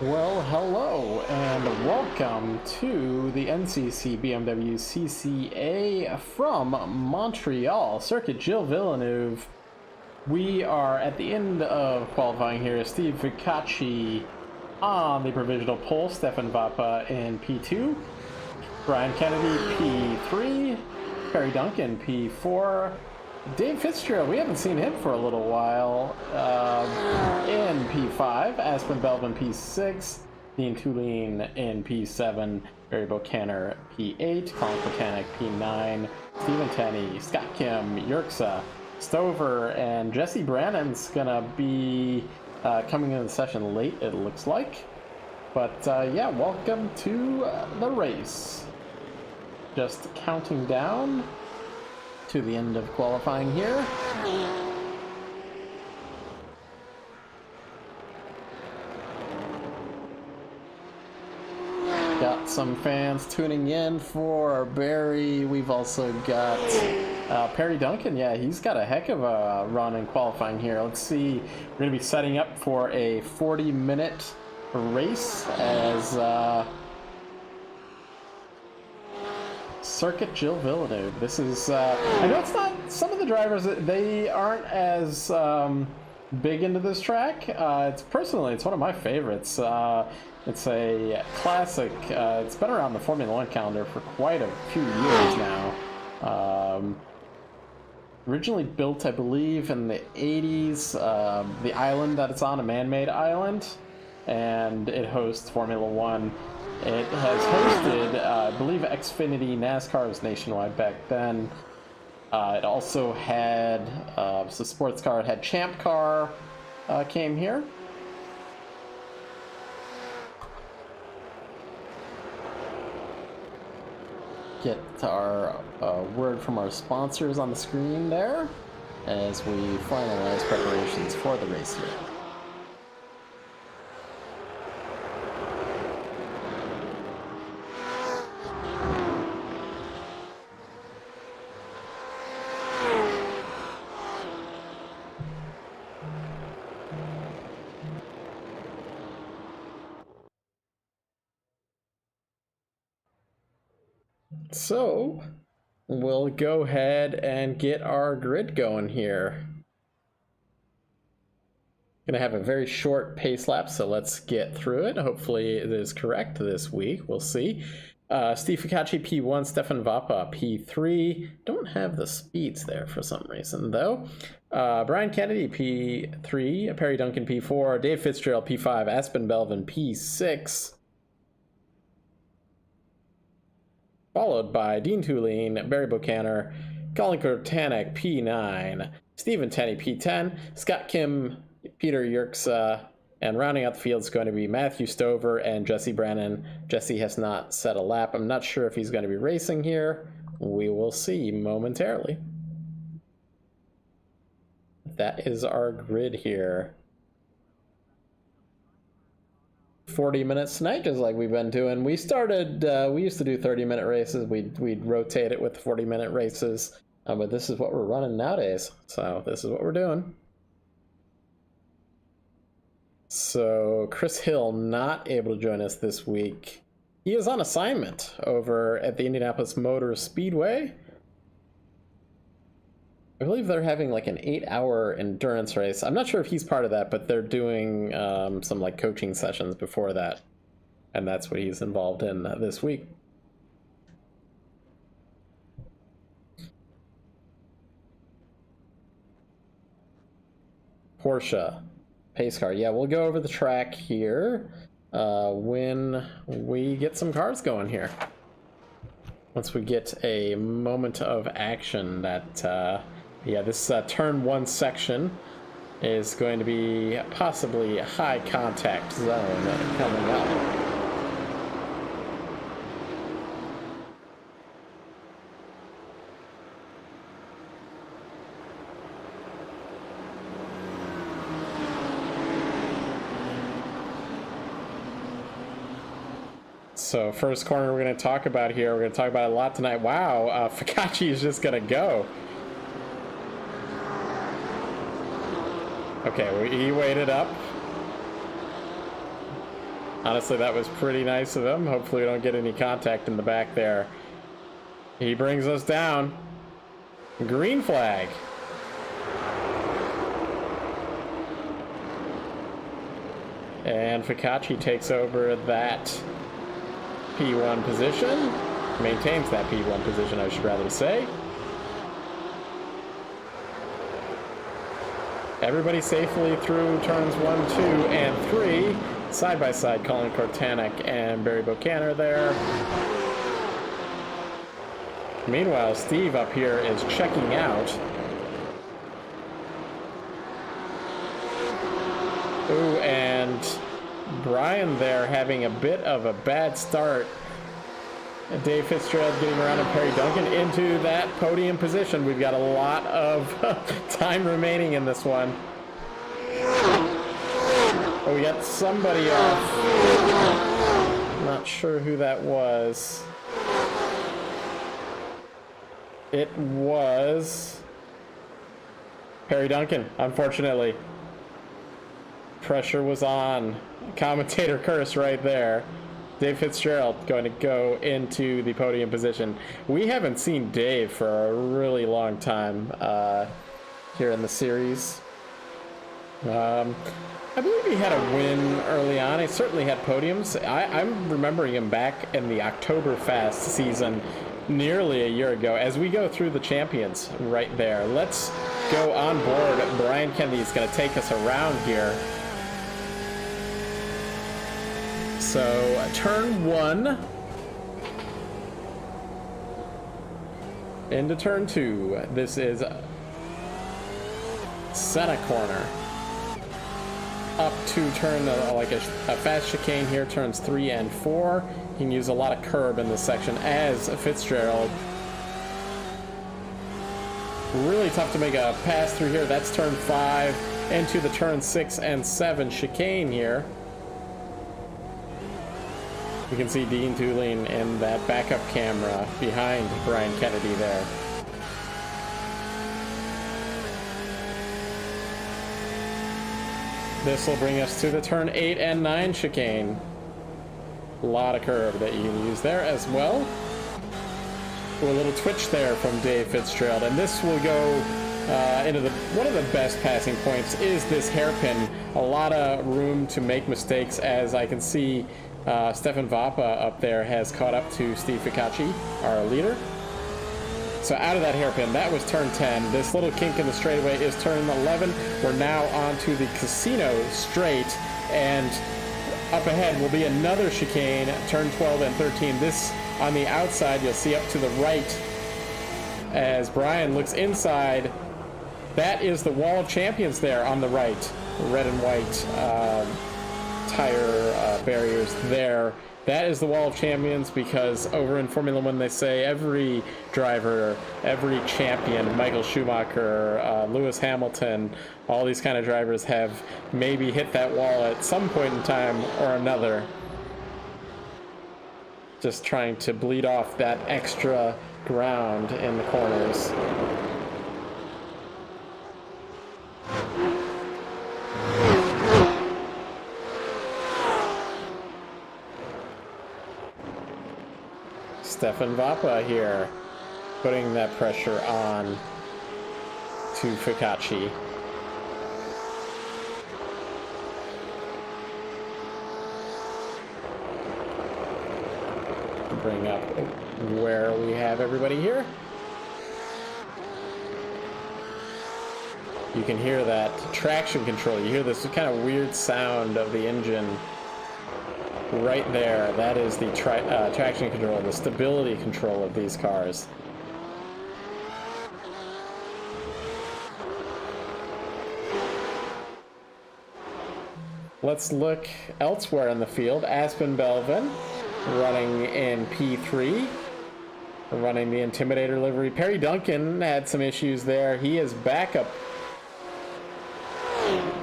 Well, hello and welcome to the NCC BMW CCA from Montreal, Circuit Gilles Villeneuve. We are at the end of qualifying here. Steve Ficacci on the provisional pole, Stefan Vapa in P2, Brian Kennedy P3, Perry Duncan P4, Dave Fitzgerald, we haven't seen him for a little while, in P5, Aspen Belvin P6, Dean Tulane in P7, Barry Bokaner P8, Colin Kotanek P9, Stephen Tenney, Scott Kim, Yerksa, Stover, and Jesse Brannon's gonna be coming into the session late, it looks like. But yeah, welcome to the race. Just counting down to the end of qualifying here. Got some fans tuning in for Barry. We've also got Perry Duncan. Yeah, he's got a heck of a run in qualifying here. Let's see. We're going to be setting up for a 40-minute race as Circuit Gilles Villeneuve. This is, I know it's not, some of the drivers, they aren't as big into this track. It's one of my favorites. It's a classic. It's been around the Formula One calendar for quite a few years now. Originally built, I believe, in the 80s. The island that it's on, a man-made island, and it hosts Formula One. It has hosted, I believe, Xfinity. NASCAR was nationwide back then. It also had, so sports car, it had Champ Car came here. Get our word from our sponsors on the screen there as we finalize preparations for the race here. So, we'll go ahead and get our grid going here. Gonna have a very short pace lap, so let's get through it. Hopefully it is correct this week. We'll see. Steve Ficacci P1, Stefan Vapa P3. Don't have the speeds there for some reason, though. Brian Kennedy P3, Perry Duncan P4, Dave Fitzgerald P5, Aspen Belvin P6. Followed by Dean Tulane, Barry Bokaner, Colin Kotanek P9, Stephen Tenney P10, Scott Kim, Peter Yerksa, and rounding out the field is going to be Matthew Stover and Jesse Brannon. Jesse has not set a lap. I'm not sure if he's going to be racing here. We will see momentarily. That is our grid here. 40 minutes tonight, just like we've been doing. We started, we used to do 30-minute races. We'd rotate it with 40-minute races, but this is what we're running nowadays. So this is what we're doing. So Chris Hill not able to join us this week. He is on assignment over at the Indianapolis Motor Speedway. I believe they're having like an 8-hour endurance race. I'm not sure if he's part of that, but they're doing some like coaching sessions before that. And that's what he's involved in this week. Porsche pace car. Yeah, we'll go over the track here when we get some cars going here. Once we get a moment of action that... yeah, this turn 1 section is going to be possibly a high contact zone coming up. So first corner we're going to talk about here, we're going to talk about it a lot tonight. Wow, Ficacci is just going to go. Okay, he waited up. Honestly, that was pretty nice of him. Hopefully we don't get any contact in the back there. He brings us down. Green flag. And Fikachi takes over that P1 position. Maintains that P1 position, I should rather say. Everybody safely through turns 1, 2, and 3. Side by side, Colin Kortanek and Barry Buchanan there. Meanwhile, Steve up here is checking out. Ooh, and Brian there having a bit of a bad start. Dave Fitzgerald getting around and Perry Duncan into that podium position. We've got a lot of time remaining in this one. Oh, we got somebody off. Not sure who that was. It was Perry Duncan, unfortunately. Pressure was on. Commentator curse right there. Dave Fitzgerald going to go into the podium position. We haven't seen Dave for a really long time here in the series. I believe he had a win early on. He certainly had podiums. I'm remembering him back in the Oktoberfest season nearly a year ago. As we go through the champions right there, let's go on board. Brian Kennedy is going to take us around here. So, turn 1 into turn 2. This is center corner. Up to turn like a fast chicane here, turns 3 and 4. You can use a lot of curb in this section as Fitzgerald. Really tough to make a pass through here. That's turn 5 into the turn 6 and 7 chicane here. You can see Dean Tooling in that backup camera behind Brian Kennedy there. This will bring us to the turn 8 and 9 chicane. A lot of curve that you can use there as well. A little twitch there from Dave Fitzgerald, and this will go into one of the best passing points is this hairpin. A lot of room to make mistakes, as I can see Stefan Vapa up there has caught up to Steve Fikachi, our leader. So out of that hairpin, that was turn 10. This little kink in the straightaway is turn 11. We're now on to the casino straight, and up ahead will be another chicane, turn 12 and 13. This on the outside, you'll see up to the right as Brian looks inside. That is the Wall of Champions there on the right. Red and white tire barriers there. That is the Wall of Champions, because over in Formula One they say every driver, every champion, Michael Schumacher, Lewis Hamilton, all these kind of drivers have maybe hit that wall at some point in time or another. Just trying to bleed off that extra ground in the corners. Stefan Vapa here, putting that pressure on to Fikachi. Bring up where we have everybody here. You can hear that traction control. You hear this kind of weird sound of the engine right there. That is the traction control, the stability control of these cars. Let's look elsewhere in the field. Aspen Belvin running in P3, running the Intimidator livery. Perry Duncan had some issues there. He is back up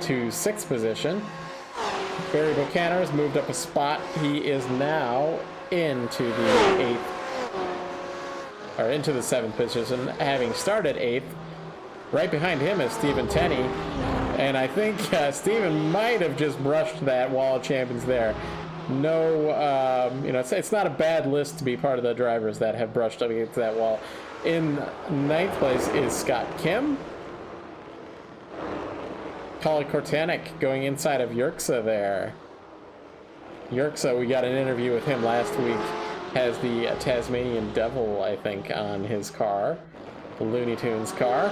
to 6th position. Barry Buchanan has moved up a spot. He is now into the 8th, or into the 7th position, having started 8th. Right behind him is Stephen Tenney, and I think Stephen might have just brushed that Wall of Champions there. no, you know, it's not a bad list to be part of the drivers that have brushed up against that wall. In 9th place is Scott Kim. Colin Kortanek going inside of Yerxa there. Yerxa, we got an interview with him last week, has the Tasmanian Devil, I think, on his car. The Looney Tunes car.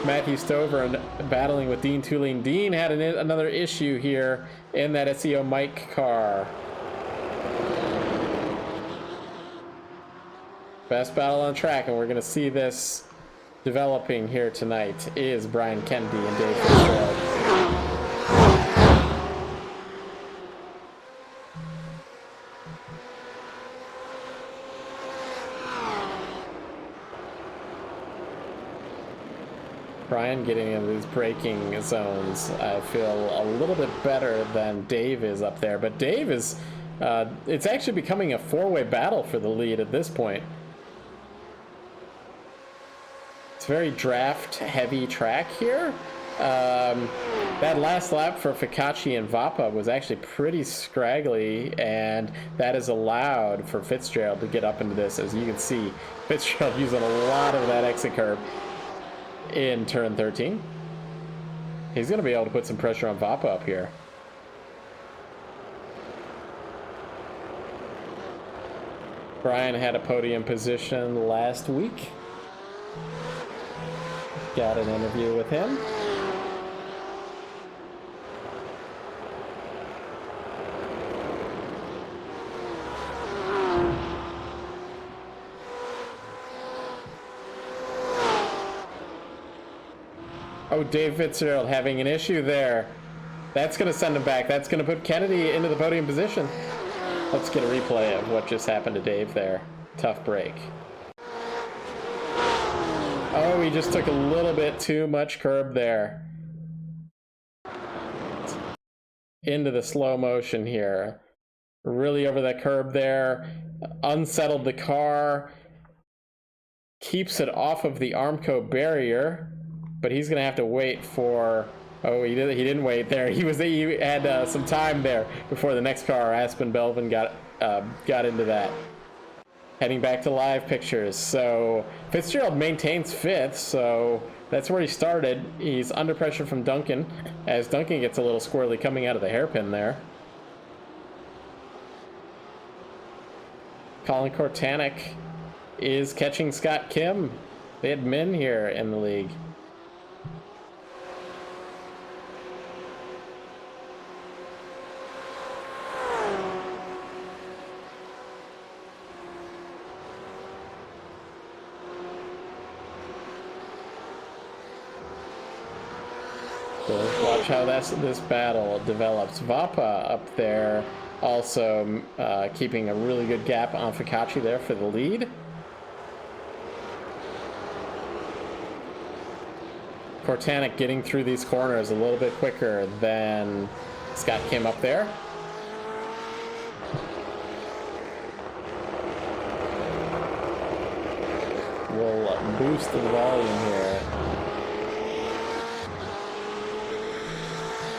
Matthew Stover battling with Dean Tulane. Dean had another issue here in that SEO Mike car. Best battle on track, and we're going to see this developing here tonight, is Brian Kennedy and Dave Fitzgerald. Brian getting into these braking zones, I feel a little bit better than Dave is up there. But Dave is, it's actually becoming a four-way battle for the lead at this point. It's very draft-heavy track here. That last lap for Fikachi and Vapa was actually pretty scraggly, and that is allowed for Fitzgerald to get up into this. As you can see, Fitzgerald using a lot of that exit curve in turn 13. He's going to be able to put some pressure on Vapa up here. Brian had a podium position last week. Got an interview with him. Oh, Dave Fitzgerald having an issue there. That's going to send him back. That's going to put Kennedy into the podium position. Let's get a replay of what just happened to Dave there. Tough break. Oh, he just took a little bit too much curb there. Into the slow motion here. Really over that curb there. Unsettled the car. Keeps it off of the Armco barrier. But he's going to have to wait for... Oh, he didn't wait there. He had some time there before the next car, Aspen Belvin, got into that. Heading back to live pictures. So Fitzgerald maintains 5th, so that's where he started. He's under pressure from Duncan, as Duncan gets a little squirrely coming out of the hairpin there. Colin Kortanek is catching Scott Kim. They had Min here in the league. Watch how this battle develops. Vapa up there also keeping a really good gap on Fikachi there for the lead. Kortanek getting through these corners a little bit quicker than Scott Kim up there. We'll boost the volume here.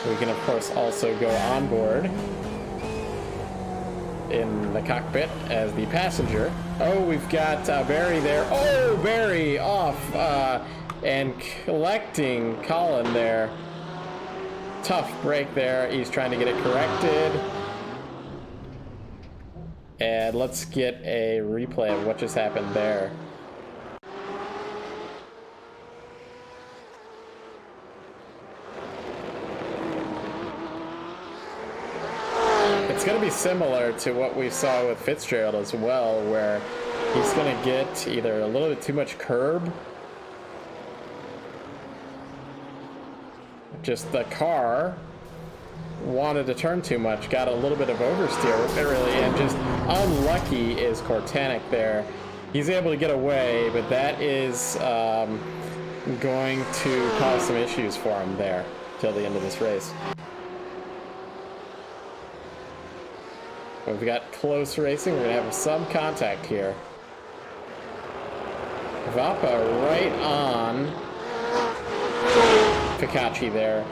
We can, of course, also go on board in the cockpit as the passenger. Oh, we've got Barry there. Oh, Barry off and collecting Colin there. Tough break there. He's trying to get it corrected. And let's get a replay of what just happened there. It's going to be similar to what we saw with Fitzgerald as well, where he's going to get either a little bit too much curb. Just the car wanted to turn too much, got a little bit of oversteer, really, and just unlucky is Kortanek there. He's able to get away, but that is going to cause some issues for him there till the end of this race. We've got close racing. We're going to have some contact here. Vapa right on Fikachi there.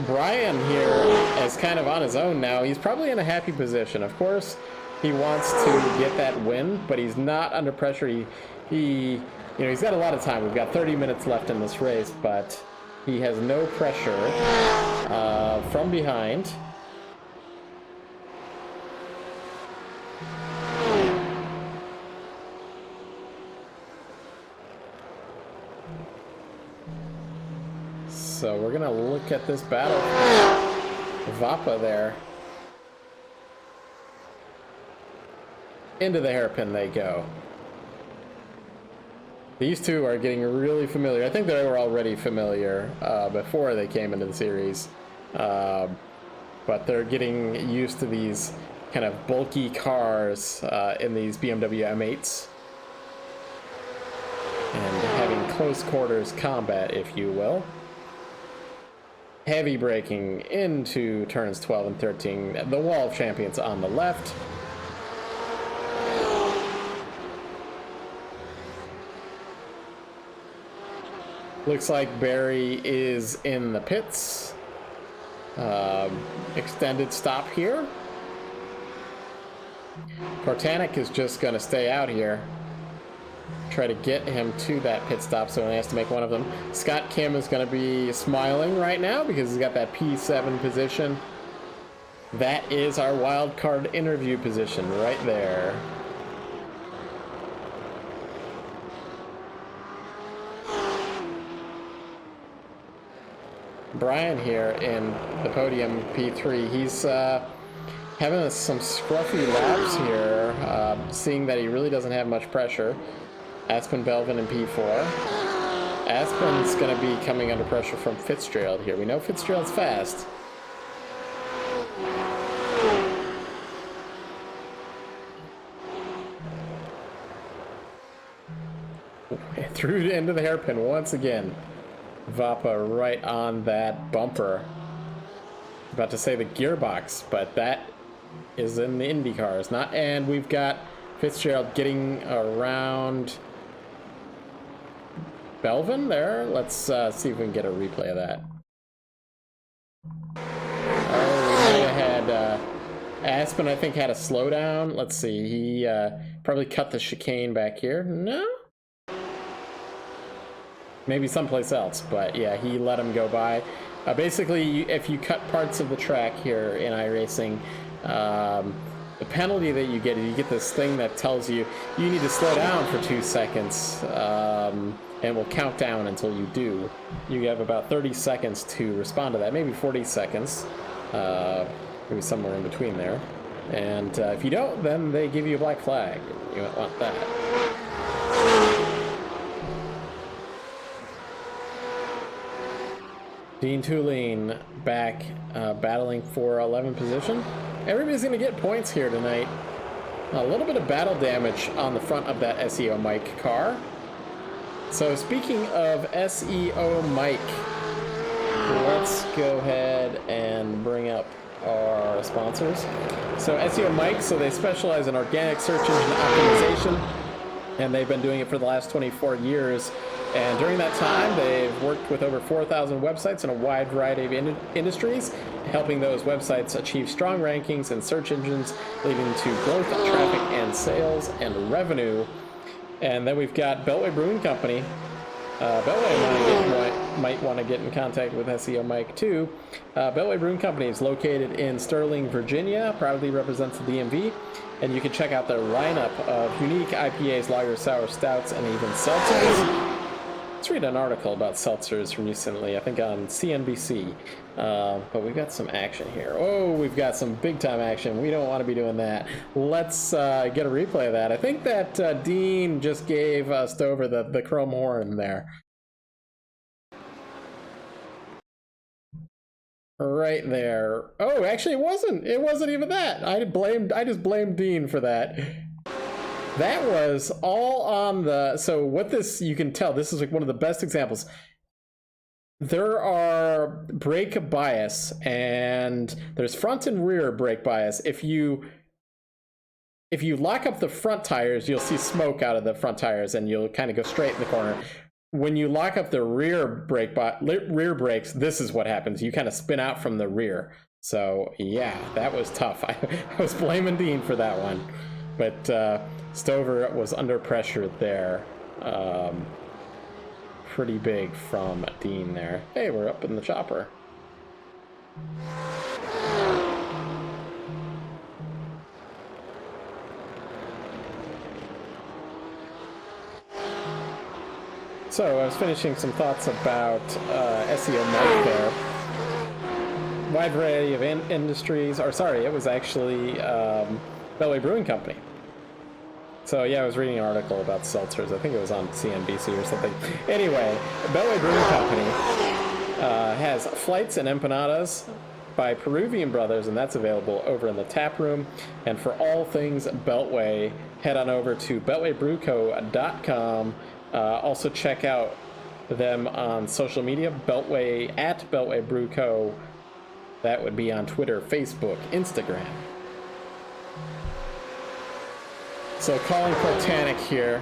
Brian here is kind of on his own now. He's probably in a happy position. Of course, he wants to get that win, but he's not under pressure. He's got a lot of time. We've got 30 minutes left in this race, but he has no pressure from behind. So we're gonna look at this battle. Vapa there. Into the hairpin they go. These two are getting really familiar. I think they were already familiar before they came into the series. But they're getting used to these kind of bulky cars in these BMW M8s. And having close quarters combat, if you will. Heavy braking into turns 12 and 13. The wall of champions on the left. Looks like Barry is in the pits. Extended stop here. Cortanic is just going to stay out here. Try to get him to that pit stop, so he has to make one of them. Scott Kim is going to be smiling right now because he's got that P7 position. That is our wild card interview position right there. Brian here in the podium P3. He's having some scruffy laps here, seeing that he really doesn't have much pressure. Aspen Belvin in P4. Aspen's going to be coming under pressure from Fitzgerald here. We know Fitzgerald's fast. Through into the hairpin once again. Vapa right on that bumper. About to say the gearbox, but that is in the Indy cars. Not, and we've got Fitzgerald getting around Belvin there. Let's see if we can get a replay of that. Oh, we might have had Aspen, I think, had a slowdown. Let's see. He probably cut the chicane back here. No? Maybe someplace else, but yeah, he let him go by. Basically, if you cut parts of the track here in iRacing, the penalty that you get is you get this thing that tells you you need to slow down for 2 seconds, and will count down until you do. You have about 30 seconds to respond to that, maybe 40 seconds, maybe somewhere in between there. And if you don't, then they give you a black flag. You don't want that. Dean Tulane back battling for 11th position. Everybody's going to get points here tonight. A little bit of battle damage on the front of that SEO Mike car. So speaking of SEO Mike, let's go ahead and bring up our sponsors. So SEO Mike, so they specialize in organic search engine optimization, and they've been doing it for the last 24 years. And during that time, they've worked with over 4,000 websites in a wide variety of industries, helping those websites achieve strong rankings in search engines, leading to growth, traffic, and sales and revenue. And then we've got Beltway Brewing Company. Beltway might want to get in contact with SEO Mike too. Beltway Brewing Company is located in Sterling, Virginia, proudly represents the DMV. And you can check out their lineup of unique IPAs, lagers, sour stouts, and even seltzers. Let's read an article about seltzers recently, I think on CNBC. But we've got some action here. Oh, we've got some big-time action. We don't want to be doing that. Let's get a replay of that. I think that Dean just gave Stover the chrome horn there. Right there. Oh, actually, it wasn't. It wasn't even that. I just blamed Dean for that. That was all on the, so what this, you can tell, this is like one of the best examples. There are brake bias, and there's front and rear brake bias. If you lock up the front tires, you'll see smoke out of the front tires, and you'll kind of go straight in the corner. when you lock up the rear brakes, this is what happens. You kind of spin out from the rear. So yeah, that was tough. I was blaming Dean for that one, but Stover was under pressure there. Pretty big from Dean there. Hey, we're up in the chopper. So I was finishing some thoughts about SEO Mike there. Wide variety of industries, or sorry, it was actually Beltway Brewing Company. So yeah, I was reading an article about seltzers. I think it was on CNBC or something. Anyway, Beltway Brewing Company has flights and empanadas by Peruvian Brothers, and that's available over in the tap room. And for all things Beltway, head on over to beltwaybrewco.com. Also check out them on social media, Beltway at Beltway Brew Co. That would be on Twitter, Facebook, Instagram. So Colin Kortanek here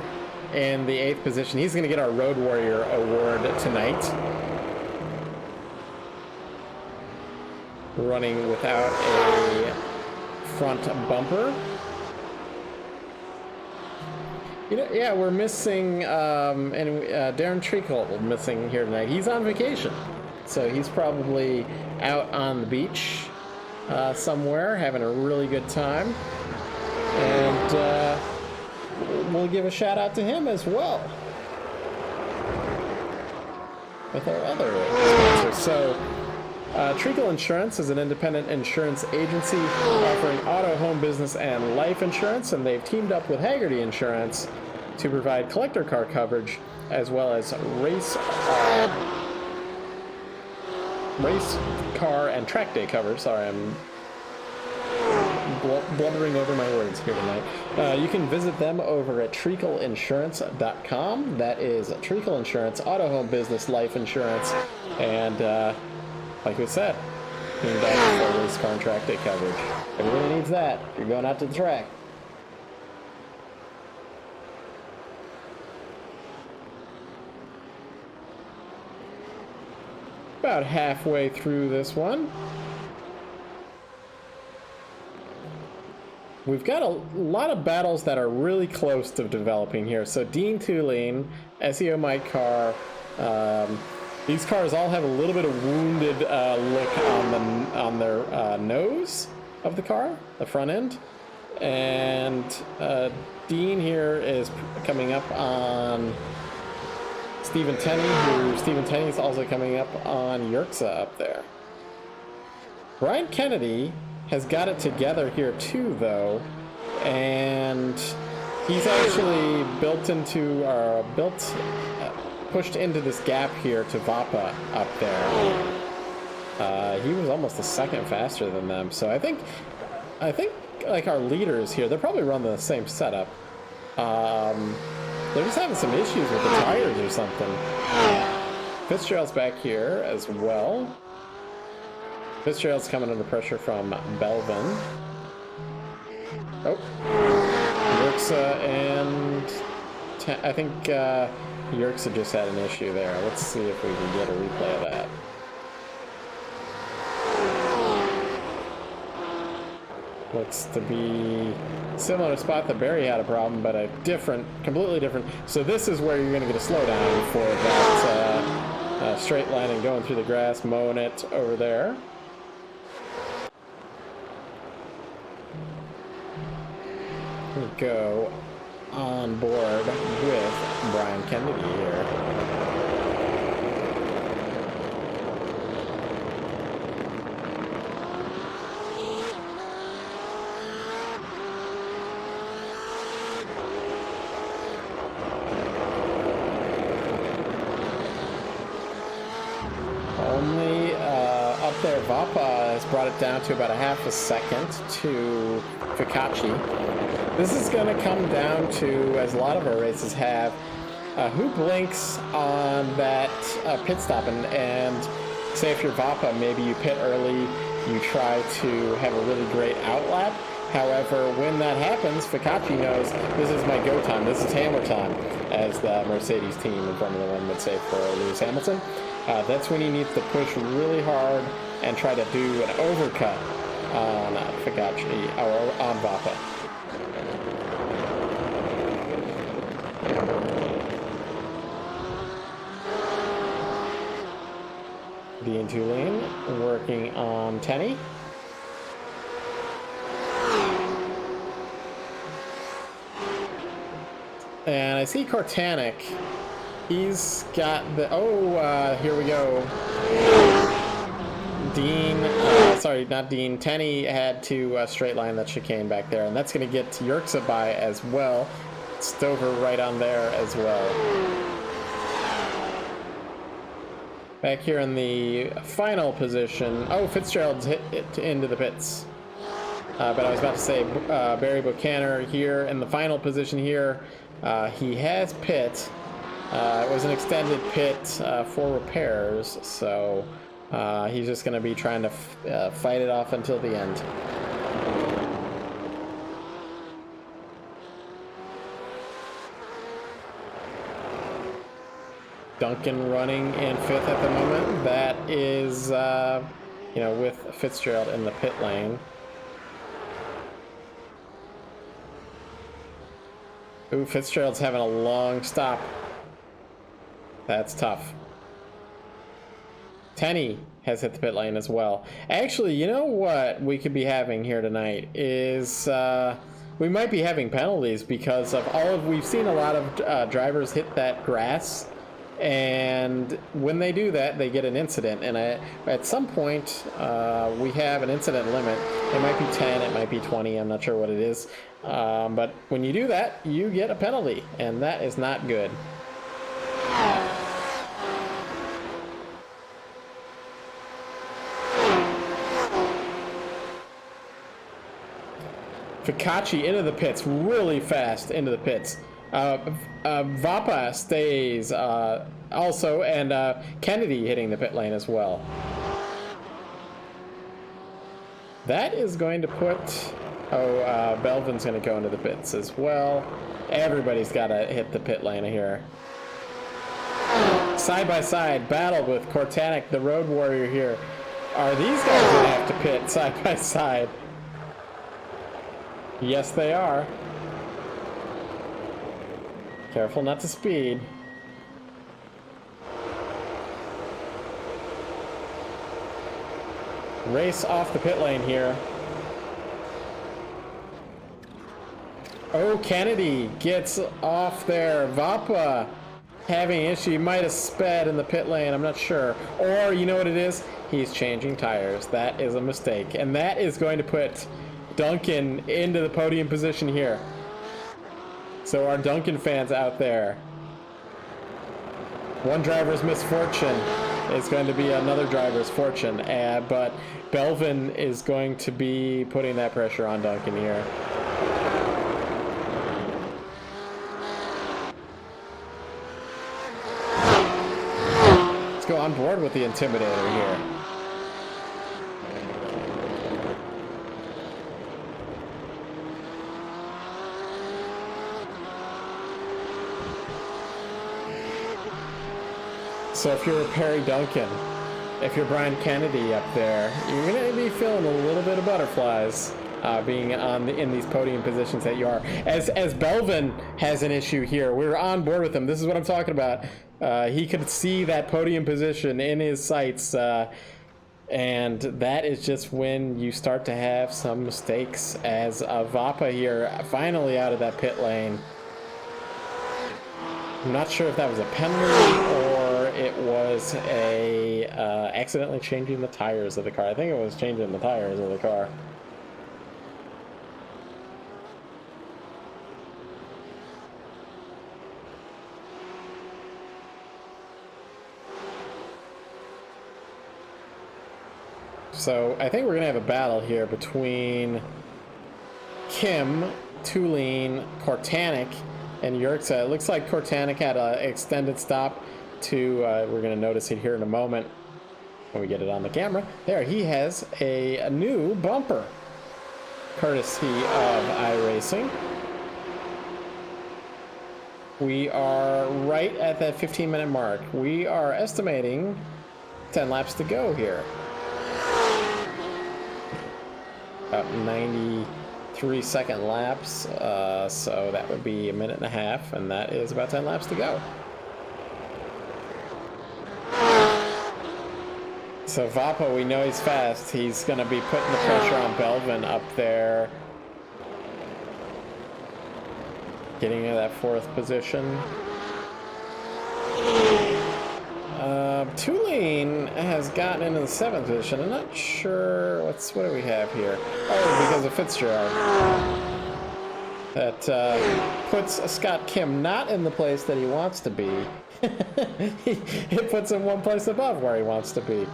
in the 8th position. He's going to get our Road Warrior award tonight. Running without a front bumper. You know, yeah, we're missing, Darren Treakle missing here tonight. He's on vacation, so he's probably out on the beach somewhere, having a really good time. And we'll give a shout out to him as well with our other sponsors. So, Treakle Insurance is an independent insurance agency offering auto, home, business, and life insurance, and they've teamed up with Hagerty Insurance to provide collector car coverage as well as race car and track day coverage. Sorry, I'm blundering over my words here tonight. You can visit them over at treakleinsurance.com. That is Treakle Insurance, auto, home, business, life insurance, and like we said, teamed up for race car and track day coverage. Everybody needs that. You're going out to the track. About halfway through this one. We've got a lot of battles that are really close to developing here. So Dean Tulane, SEO Mike Carr, these cars all have a little bit of wounded look on their nose of the car, the front end. And Dean here is coming up on Stephen Tenney, Stephen Tenney is also coming up on Yerxa up there. Brian Kennedy has got it together here too, though, and he's actually pushed into this gap here to Vapa up there. He was almost a second faster than them, so I think like our leaders here, they're probably running the same setup. They're just having some issues with the tires or something. Fitzgerald's back here as well. Fitzgerald's coming under pressure from Belvin. Oh, Yerxa and I think Yerxa just had an issue there. Let's see if we can get a replay of that. Looks to be similar spot that Barry had a problem, but a completely different. So this is where you're going to get a slowdown for that straight line and going through the grass, mowing it over there. We go on board with Brian Kennedy here. Up there, Vapa has brought it down to about a half a second to Ficacci. This is going to come down to, as a lot of our races have, who blinks on that pit stop. And say if you're Vapa, maybe you pit early, you try to have a really great outlap, However, when that happens, Ficacci knows this is my go time. This is hammer time, as the Mercedes team in Formula One would say for Lewis Hamilton. That's when he needs to push really hard and try to do an overcut on Ficacci, or on Vapa. Dean Tulane working on Tenny. And I see Cortanic. He's got the... here we go. Dean... sorry, not Dean. Tenny had to straight line that chicane back there. And that's going to get Yerxa by as well. Stover right on there as well. Back here in the final position. Oh, Fitzgerald's hit it into the pits. But I was about to say Barry Buchanan here in the final position here. He has pit. It was an extended pit for repairs, so he's just going to be trying to fight it off until the end. Duncan running in fifth at the moment. That is, with Fitzgerald in the pit lane. Ooh, Fitzgerald's having a long stop. That's tough. Tenny has hit the pit lane as well. Actually, you know what we could be having here tonight is we might be having penalties because of we've seen a lot of drivers hit that grass. And when they do that, they get an incident. And at some point, we have an incident limit. It might be 10, it might be 20, I'm not sure what it is. But when you do that, you get a penalty, and that is not good. Ficacci into the pits, really fast into the pits. Vapa stays also, and Kennedy hitting the pit lane as well. That is going to put... Belvin's going to go into the pits as well. Everybody's got to hit the pit lane here. Side by side, battle with Cortanic, the road warrior here. Are these guys going to have to pit side by side? Yes, they are. Careful not to speed. Race off the pit lane here. Oh, Kennedy gets off there. Vapa having an issue. He might have sped in the pit lane. I'm not sure. Or, you know what it is? He's changing tires. That is a mistake. And that is going to put Duncan into the podium position here. So our Duncan fans out there, one driver's misfortune is going to be another driver's fortune. But Belvin is going to be putting that pressure on Duncan here. Let's go on board with the Intimidator here. So if you're Perry Duncan, if you're Brian Kennedy up there, you're going to be feeling a little bit of butterflies being in these podium positions that you are. As Belvin has an issue here, we're on board with him. This is what I'm talking about. He could see that podium position in his sights, and that is just when you start to have some mistakes. As Vapa here, finally out of that pit lane. I'm not sure if that was a penalty or it was a accidentally changing the tires of the car. I think it was changing the tires of the car. So I think we're gonna have a battle here between Kim, Tulane, Cortanic, and Yerxa. It looks like Cortanic had an extended stop to, we're going to notice it here in a moment when we get it on the camera. There, he has a new bumper. courtesy of iRacing. We are right at that 15-minute mark. We are estimating 10 laps to go here. About 93-second laps, so that would be a minute and a half, and that is about 10 laps to go. So Vapo, we know he's fast. He's going to be putting the pressure on Belvin up there. Getting into that 4th position. Tulane has gotten into the 7th position. I'm not sure what do we have here? Oh, because of Fitzgerald. That puts Scott Kim not in the place that he wants to be. It puts him one place above where he wants to be.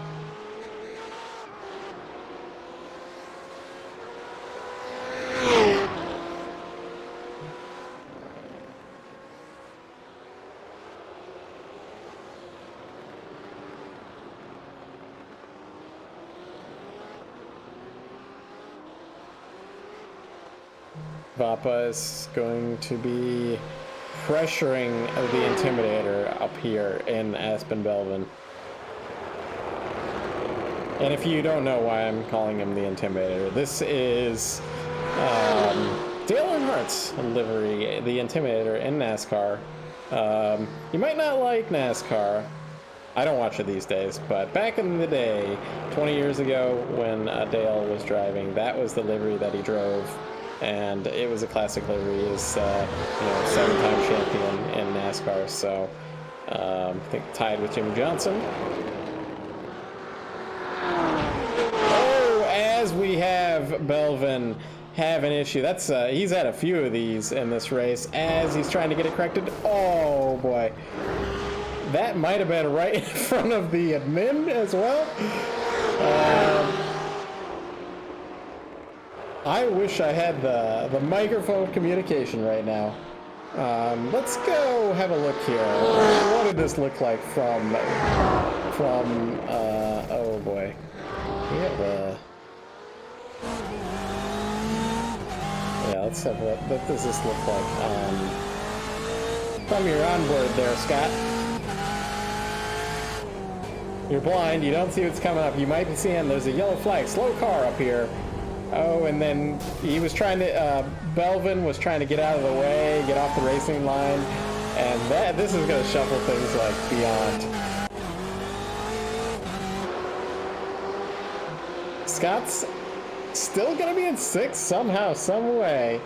Vapa is going to be pressuring the Intimidator up here in Aspen Belvin. And if you don't know why I'm calling him the Intimidator, this is Dale Earnhardt's livery, the Intimidator in NASCAR. You might not like NASCAR. I don't watch it these days, but back in the day, 20 years ago when Dale was driving, that was the livery that he drove. And it was a classic livery. He's 7-time champion in NASCAR, so I think tied with Jimmy Johnson. Oh, as we have Belvin have an issue. That's he's had a few of these in this race as he's trying to get it corrected. Oh boy, that might have been right in front of the admin as well. I wish I had the microphone communication right now. Let's go have a look here. What did this look like from oh boy. Let's have what does this look like? From your onboard there, Scott. You're blind, you don't see what's coming up. You might be seeing there's a yellow flag, slow car up here. Oh, and then he was trying to, Belvin was trying to get out of the way, get off the racing line, and this is going to shuffle things like beyond. Scott's still going to be in 6th somehow, some way.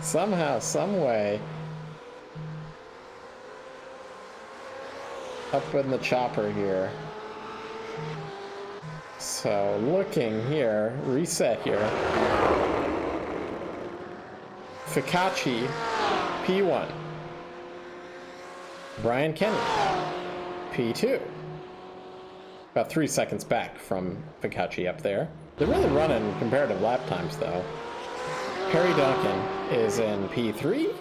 Somehow, some way. Up in the chopper here. So looking here, reset here. Fikachi, P1. Brian Kenny, P2. About 3 seconds back from Fikachi up there. They're really running comparative lap times though. Perry Duncan is in P3.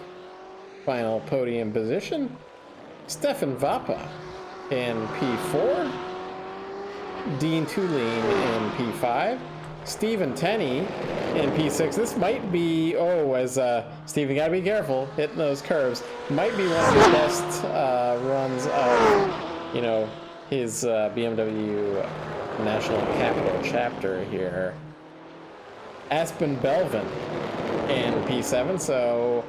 Final podium position. Stefan Vapa in P4, Dean Tulane in P5, Stephen Tenney in P6. This might be, as Stephen, gotta be careful hitting those curves. Might be one of the best runs of, his BMW National Capital chapter here. Aspen Belvin in P7. So,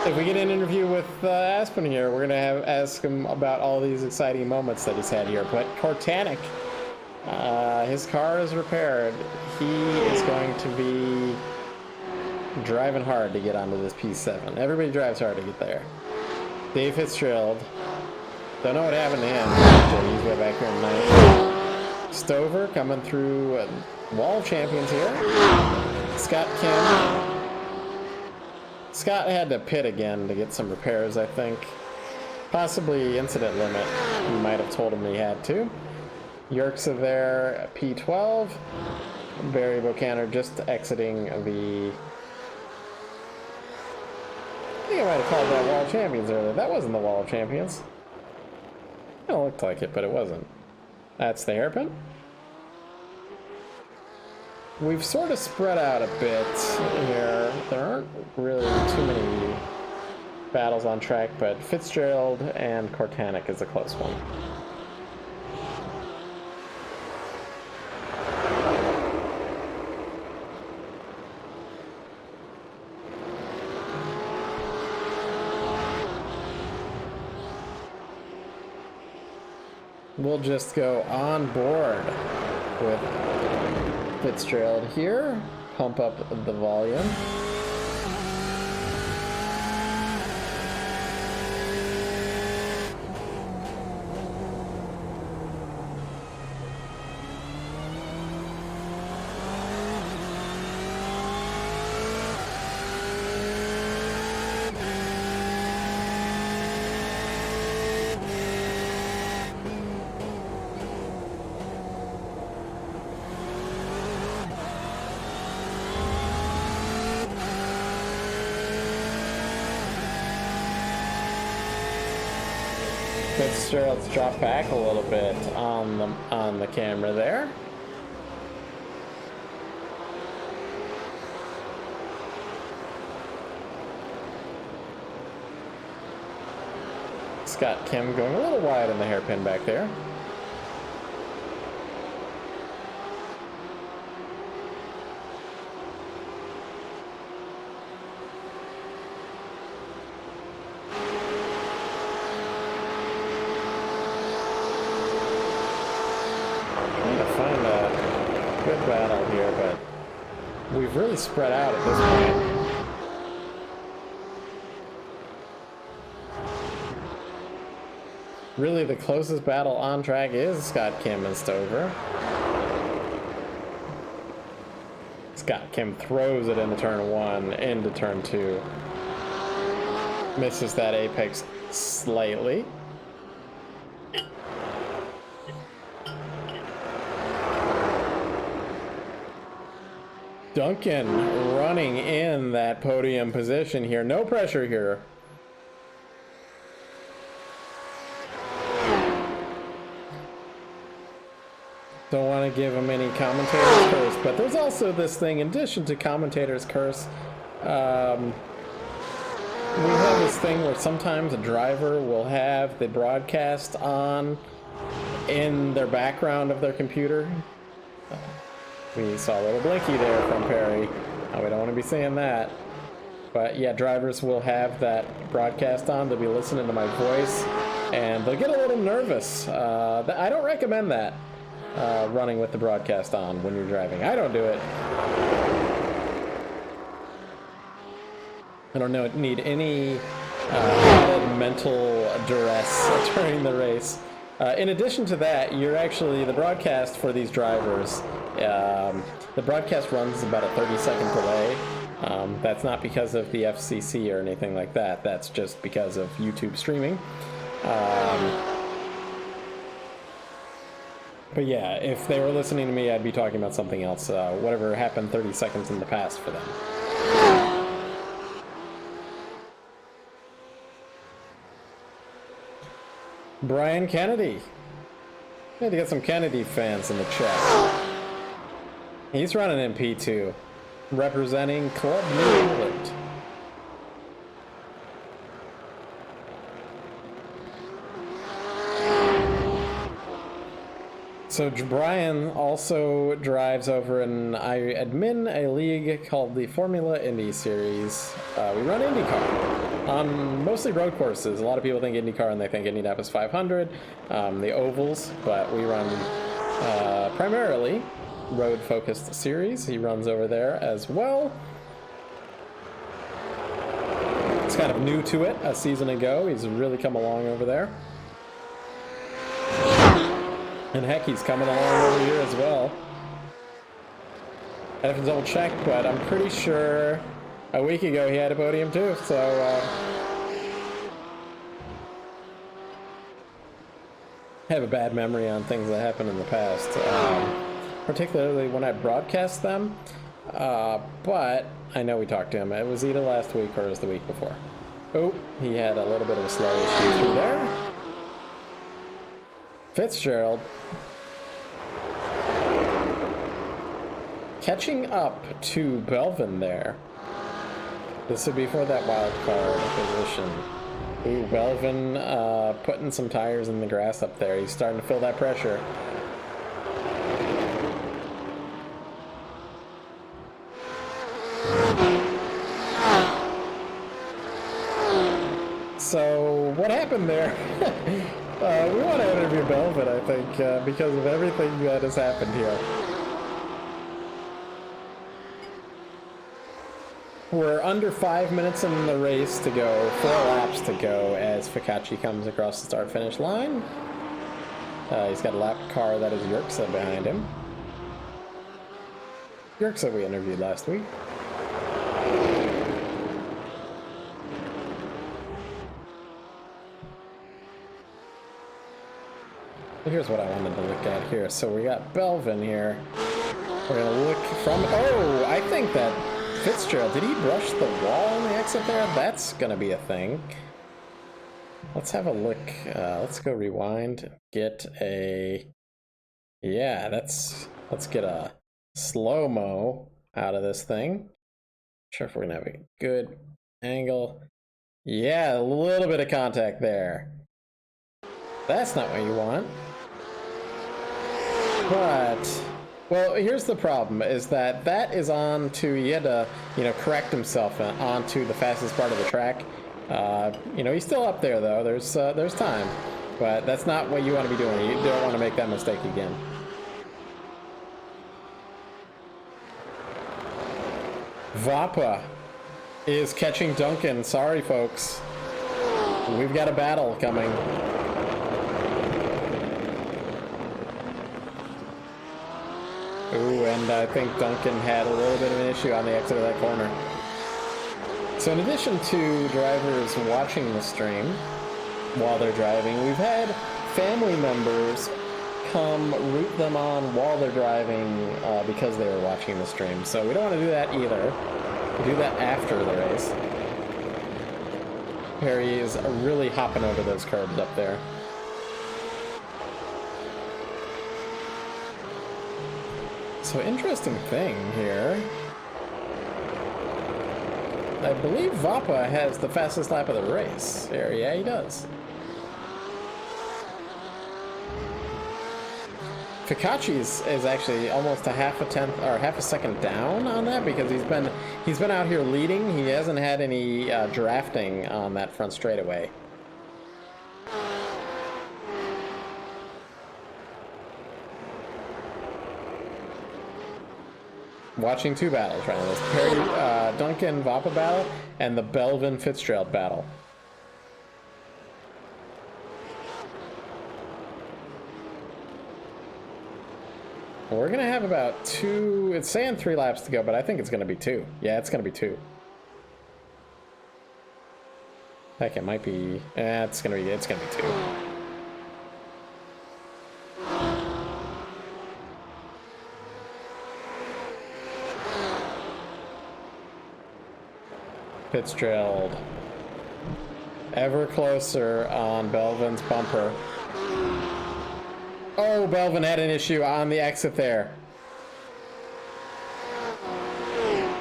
if we get an interview with Aspen here, we're going to ask him about all these exciting moments that he's had here. But Cortanic, his car is repaired. He is going to be driving hard to get onto this P7. Everybody drives hard to get there. Dave Fitzgerald, don't know what happened to him. He's way back here in ninth. Stover coming through Wall of Champions here. Scott Kim. Scott had to pit again to get some repairs, I think. Possibly incident limit. You might have told him he had to. Yerkes are there, P12. Barry Bocaner just exiting the... I think I might have called that Wall of Champions earlier. That wasn't the Wall of Champions. It looked like it, but it wasn't. That's the hairpin. We've sort of spread out a bit here. There aren't really too many battles on track, but Fitzgerald and Cortanic is a close one. We'll just go on board with Fitzgerald here, pump up the volume. Fitzgerald's dropped back a little bit on the camera there. Scott Kim going a little wide on the hairpin back there. Battle here, but we've really spread out at this point. Really, the closest battle on track is Scott Kim and Stover. Scott Kim throws it into turn 1, into turn 2. Misses that apex slightly. Duncan running in that podium position here. No pressure here. Don't want to give him any commentator's curse, but there's also this thing, in addition to commentator's curse, we have this thing where sometimes a driver will have the broadcast on in their background of their computer. We saw a little blinky there from Perry. Oh, we don't want to be seeing that. But yeah, drivers will have that broadcast on. They'll be listening to my voice, and they'll get a little nervous. I don't recommend that, running with the broadcast on when you're driving. I don't do it. I don't need any added mental duress during the race. In addition to that, the broadcast for these drivers, the broadcast runs about a 30-second delay. That's not because of the FCC or anything like that. That's just because of YouTube streaming. But yeah, if they were listening to me, I'd be talking about something else. Whatever happened 30 seconds in the past for them. Brian Kennedy. Need to get some Kennedy fans in the chat. He's running in P2, representing Club New England. So Brian also drives over, and I admin a league called the Formula Indy Series. We run IndyCar on mostly road courses. A lot of people think IndyCar and they think Indianapolis 500, the ovals, but we run primarily road-focused series. He runs over there as well. He's kind of new to it a season ago. He's really come along over there. And heck, he's coming along over here as well. I have to double check, but I'm pretty sure a week ago he had a podium too, so I have a bad memory on things that happened in the past, particularly when I broadcast them, but I know we talked to him. It was either last week or it was the week before. Oh, he had a little bit of a slow issue through there. Fitzgerald catching up to Belvin there. This would be for that wild card position. Ooh, Belvin putting some tires in the grass up there. He's starting to feel that pressure. So what happened there? We want to interview Belvin, I think, because of everything that has happened here. We're under 5 minutes in the race to go, 4 laps to go as Fikachi comes across the start-finish line. He's got a lap car that is Yerksa behind him. Yerksa we interviewed last week. Here's what I wanted to look at here. So we got Belvin here. We're gonna look from, oh, I think that Fitzgerald, did he brush the wall on the exit there? That's gonna be a thing. Let's have a look. Let's go rewind. Get a, yeah, let's get a slow-mo out of this thing. Not sure if we're gonna have a good angle. Yeah, a little bit of contact there. That's not what you want. But, well, here's the problem, is that that is on to, he had to, you know, correct himself onto the fastest part of the track. You know, he's still up there, though. There's time. But that's not what you want to be doing. You don't want to make that mistake again. Vapa is catching Duncan. Sorry, folks. We've got a battle coming. Ooh, and I think Duncan had a little bit of an issue on the exit of that corner. So in addition to drivers watching the stream while they're driving, we've had family members come root them on while they're driving because they were watching the stream. So we don't want to do that either. We do that after the race. Perry is really hopping over those curbs up there. So interesting thing here. I believe Vapa has the fastest lap of the race. Here, yeah, he does. Fikachi is actually almost a half a second down on that because he's been out here leading. He hasn't had any drafting on that front straightaway. Watching two battles right now. This Perry Duncan Vapa battle and the Belvin Fitzgerald battle. We're gonna have about two. It's saying 3 laps to go, but I think it's gonna be 2. Yeah, it's gonna be 2. Heck, it might be. It's gonna be 2. Fitzgerald ever closer on Belvin's bumper. Oh, Belvin had an issue on the exit there.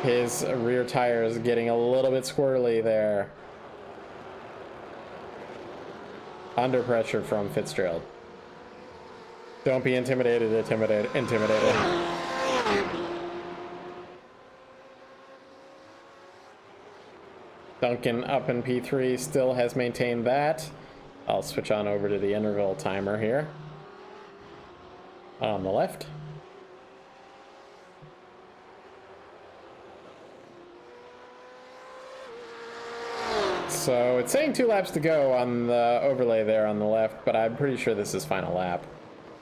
His rear tire is getting a little bit squirrely there. Under pressure from Fitzgerald. Don't be intimidated, intimidated. Duncan up in P3 still has maintained that. I'll switch on over to the interval timer here. On the left. So it's saying 2 laps to go on the overlay there on the left, but I'm pretty sure this is final lap.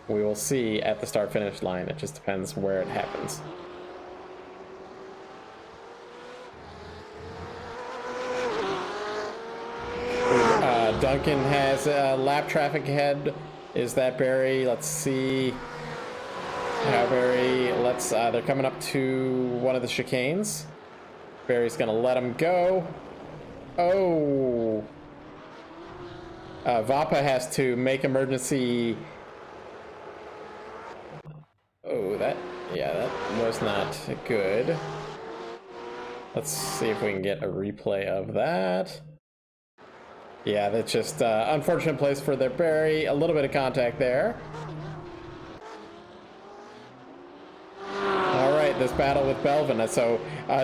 We will see at the start-finish line. It just depends where it happens. Duncan has lap traffic ahead. Is that Barry? Let's see. Barry, they're coming up to one of the chicanes. Barry's gonna let him go. Oh. Vapa has to make emergency is not good. Let's see if we can get a replay of that. Yeah, that's just unfortunate place for their Barry. A little bit of contact there. All right, this battle with Belvin. So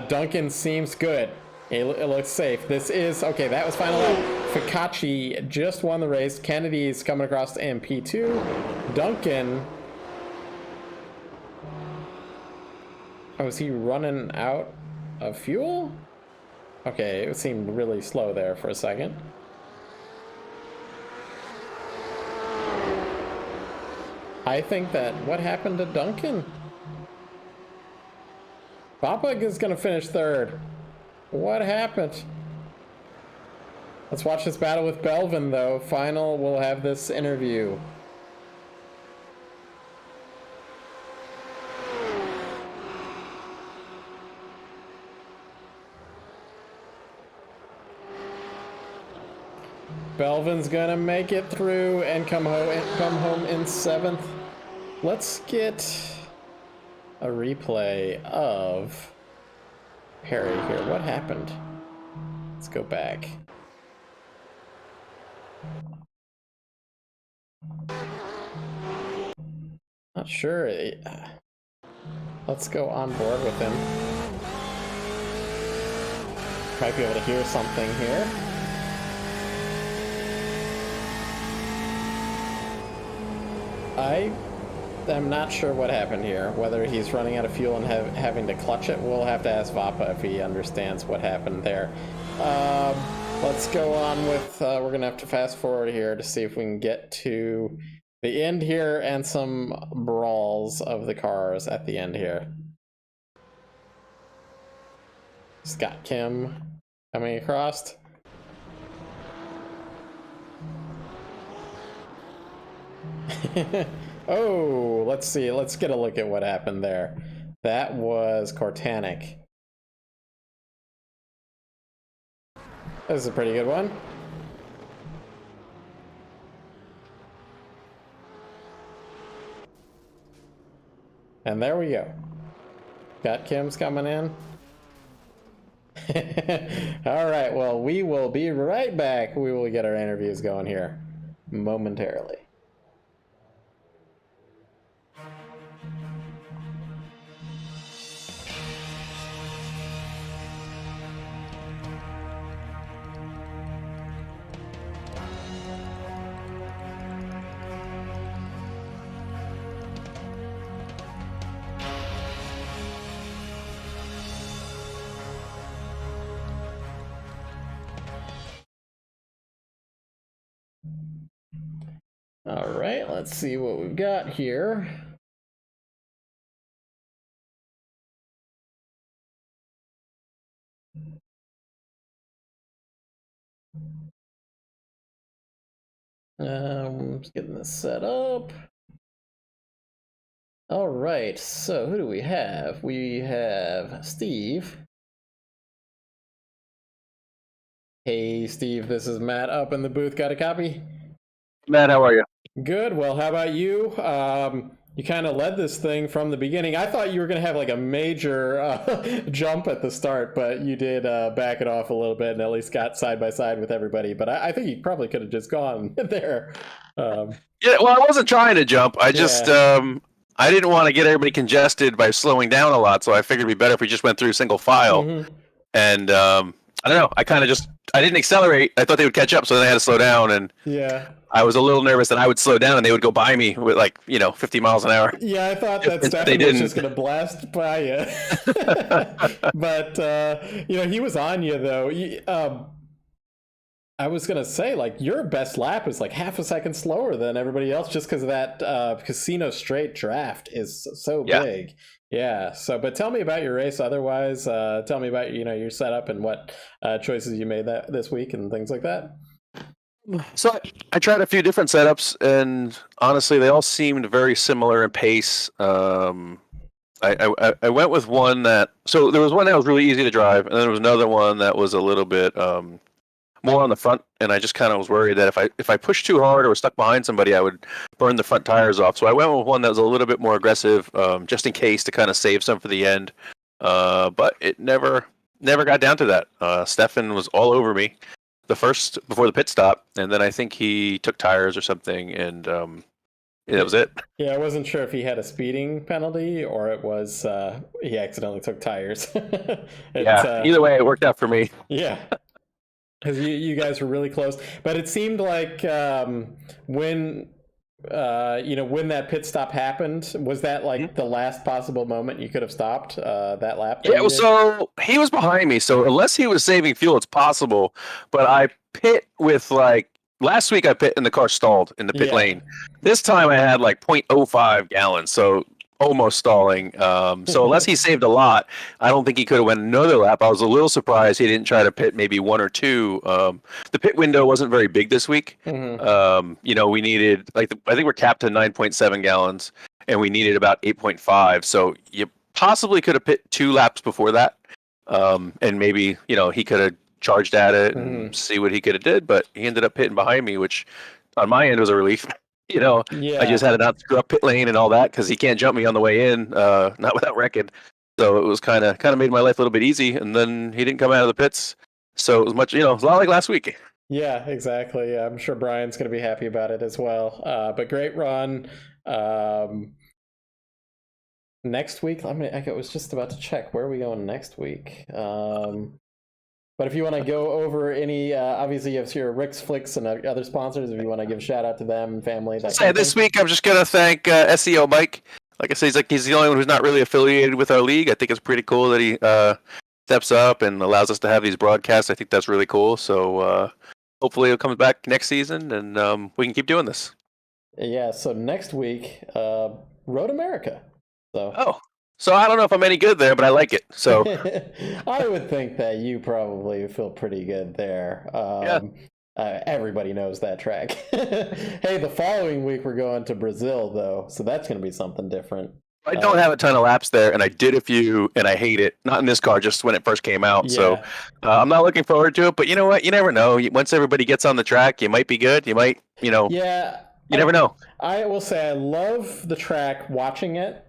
Duncan seems good. It looks safe. This is, okay, that was final lap. Fikachi just won the race. Kennedy's coming across to MP2. Duncan. Oh, is he running out of fuel? Okay, it seemed really slow there for a second. I think that, what happened to Duncan? Bopag is going to finish third. What happened? Let's watch this battle with Belvin, though. Final, we'll have this interview. Belvin's gonna make it through and come home in 7th. Let's get a replay of Perry here. What happened? Let's go back. Not sure. Let's go on board with him. Might be able to hear something here. I'm not sure what happened here. Whether he's running out of fuel and having to clutch it, we'll have to ask Vapa if he understands what happened there. Let's go on with, we're going to have to fast forward here to see if we can get to the end here and some brawls of the cars at the end here. Scott Kim coming across. Oh, let's see. Let's get a look at what happened there. That was Cortanic. This is a pretty good one. And there we go. Got Kim's coming in. All right, well, we will be right back. We will get our interviews going here momentarily. All right, let's see what we've got here. Just getting this set up. All right, so who do we have? We have Steve. Hey, Steve, this is Matt up in the booth. Got a copy? Matt, how are you? Good. Well, how about you? You kind of led this thing from the beginning. I thought you were going to have like a major jump at the start, but you did back it off a little bit and at least got side by side with everybody. But I think you probably could have just gone there. Yeah, well, I wasn't trying to jump. I just I didn't want to get everybody congested by slowing down a lot, so I figured it'd be better if we just went through single file. Mm-hmm. And I don't know. I kind of I didn't accelerate. I thought they would catch up, so then I had to slow down. And yeah, I was a little nervous that I would slow down and they would go by me with 50 miles an hour. Yeah, I thought that Stefan was just going to blast by you. But, he was on you, though. I was going to say, your best lap is half a second slower than everybody else just because of that casino straight draft is so big. Yeah. So, but tell me about your race otherwise. Tell me about, your setup and what choices you made this week and things like that. So I tried a few different setups, and honestly, they all seemed very similar in pace. I went with one so there was one that was really easy to drive, and then there was another one that was a little bit more on the front, and I just kind of was worried that if I pushed too hard or was stuck behind somebody, I would burn the front tires off. So I went with one that was a little bit more aggressive, just in case to kind of save some for the end. But it never got down to that. Stefan was all over me before the pit stop, and then I think he took tires or something, and that was it. Yeah, I wasn't sure if he had a speeding penalty or it was he accidentally took tires. Either way, it worked out for me. Yeah, because you guys were really close. But it seemed like when when that pit stop happened, was that like the last possible moment you could have stopped that lap? Yeah, well, so he was behind me, so unless he was saving fuel, it's possible. But I pit with last week I pit and the car stalled in the pit lane. This time I had 0.05 gallons, so almost stalling. So unless he saved a lot, I don't think he could have went another lap. I was a little surprised he didn't try to pit maybe one or two. The pit window wasn't very big this week. We needed I think we're capped to 9.7 gallons, and we needed about 8.5. So you possibly could have pit 2 laps before that, and maybe he could have charged at it and see what he could have did, but he ended up pitting behind me, which on my end was a relief. I just had to not screw up pit lane and all that because he can't jump me on the way in, not without wrecking. So it was kind of made my life a little bit easy, and then he didn't come out of the pits, so it was much, it was a lot like last week. Yeah, exactly. I'm sure Brian's going to be happy about it as well. But great run. Next week, I was just about to check where are we going next week. But if you want to go over any, obviously you have your Rick's Flicks and other sponsors, if you want to give a shout out to them, family. This week I'm just going to thank SEO Mike. Like I say, he's the only one who's not really affiliated with our league. I think it's pretty cool that he steps up and allows us to have these broadcasts. I think that's really cool. So hopefully he'll come back next season and we can keep doing this. Yeah, so next week, Road America. So I don't know if I'm any good there, but I like it. So I would think that you probably feel pretty good there. Everybody knows that track. Hey, the following week we're going to Brazil, though, so that's going to be something different. I don't have a ton of laps there, and I did a few, and I hate it. Not in this car, just when it first came out. Yeah. So I'm not looking forward to it, but you know what? You never know. Once everybody gets on the track, you might be good. You might, Yeah. You never know. I will say I love the track watching it.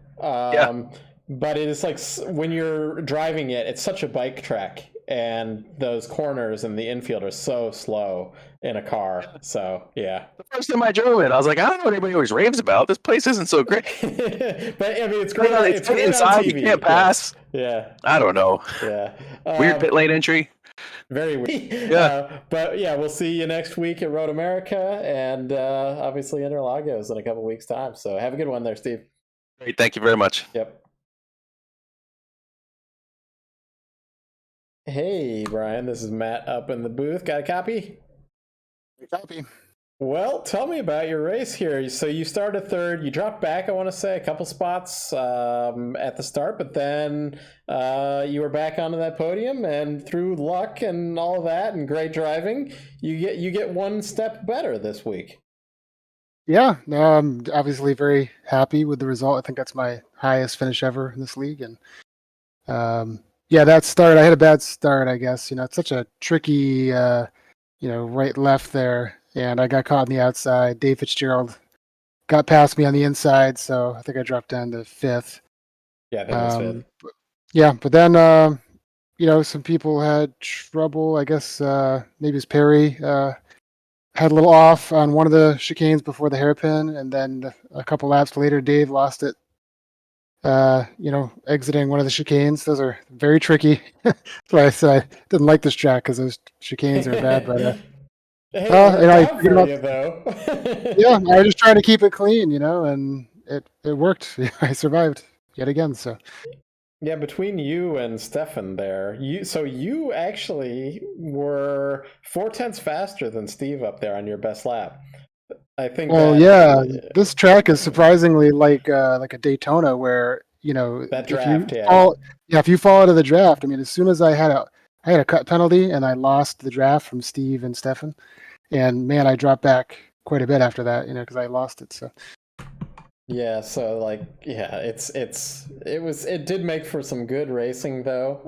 But it is like when you're driving it, it's such a bike track, and those corners and the infield are so slow in a car. So, yeah. The first time I drove it, I was like, I don't know what anybody always raves about. This place isn't so great. But, I mean, it's great. It's great inside. You can't pass. Yeah. I don't know. Yeah. Weird pit lane entry. Very weird. Yeah. But, yeah, we'll see you next week at Road America and obviously Interlagos in a couple weeks' time. So, have a good one there, Steve. Great. Thank you very much. Yep. Hey, Brian, this is Matt up in the booth. Got a copy? Copy. Well, tell me about your race here. So you started third. You dropped back, I want to say, a couple spots at the start, but then you were back onto that podium, and through luck and all of that and great driving, you get one step better this week. Yeah, no, I'm obviously very happy with the result. I think that's my highest finish ever in this league, and that start, I had a bad start, I guess. It's such a tricky, right, left there. And I got caught on the outside. Dave Fitzgerald got past me on the inside, so I think I dropped down to 5th. Yeah, I think it was 5th. But then, some people had trouble. I guess maybe it was Perry had a little off on one of the chicanes before the hairpin, and then a couple laps later, Dave lost it. Exiting one of the chicanes. Those are very tricky. That's why I said I didn't like this track, because those chicanes are bad. But I was just trying to keep it clean, and it worked. I survived yet again. So yeah, between you and Stefan there, you actually were 0.4 faster than Steve up there on your best lap. I think. Well, this track is surprisingly like a Daytona, where that draft. If you fall out of the draft, I mean, as soon as I had a cut penalty and I lost the draft from Steve and Stefan, and man, I dropped back quite a bit after that, because I lost it. So yeah, so it did make for some good racing though.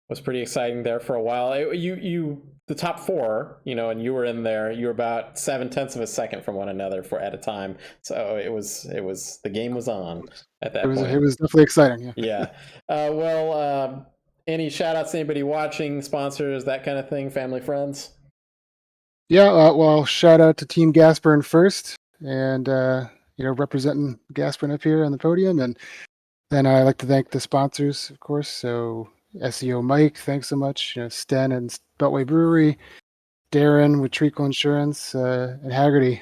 was pretty exciting there for a while. The top four, and you were in there. You were about 0.7 of a second from one another at a time. So it was the game was on at that point. It was definitely exciting. Yeah. Any shout outs to anybody watching, sponsors, that kind of thing, family, friends? Yeah. Well, shout out to Team Gasburn first, and representing Gasburn up here on the podium, and then I like to thank the sponsors, of course. So SEO Mike, thanks so much. Sten and Beltway Brewery, Darren with Treakle Insurance, and Hagerty.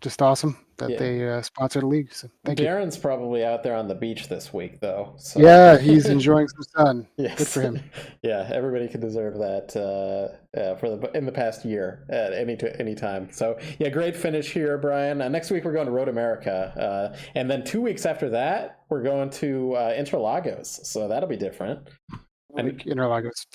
Just awesome that they sponsor the league. So thank you. Darren's probably out there on the beach this week, though. So. Yeah, he's enjoying some sun. Yes. Good for him. Yeah, everybody could deserve that in the past year at any time. So yeah, great finish here, Brian. Next week we're going to Road America, and then 2 weeks after that we're going to Interlagos. So that'll be different. Interlagos.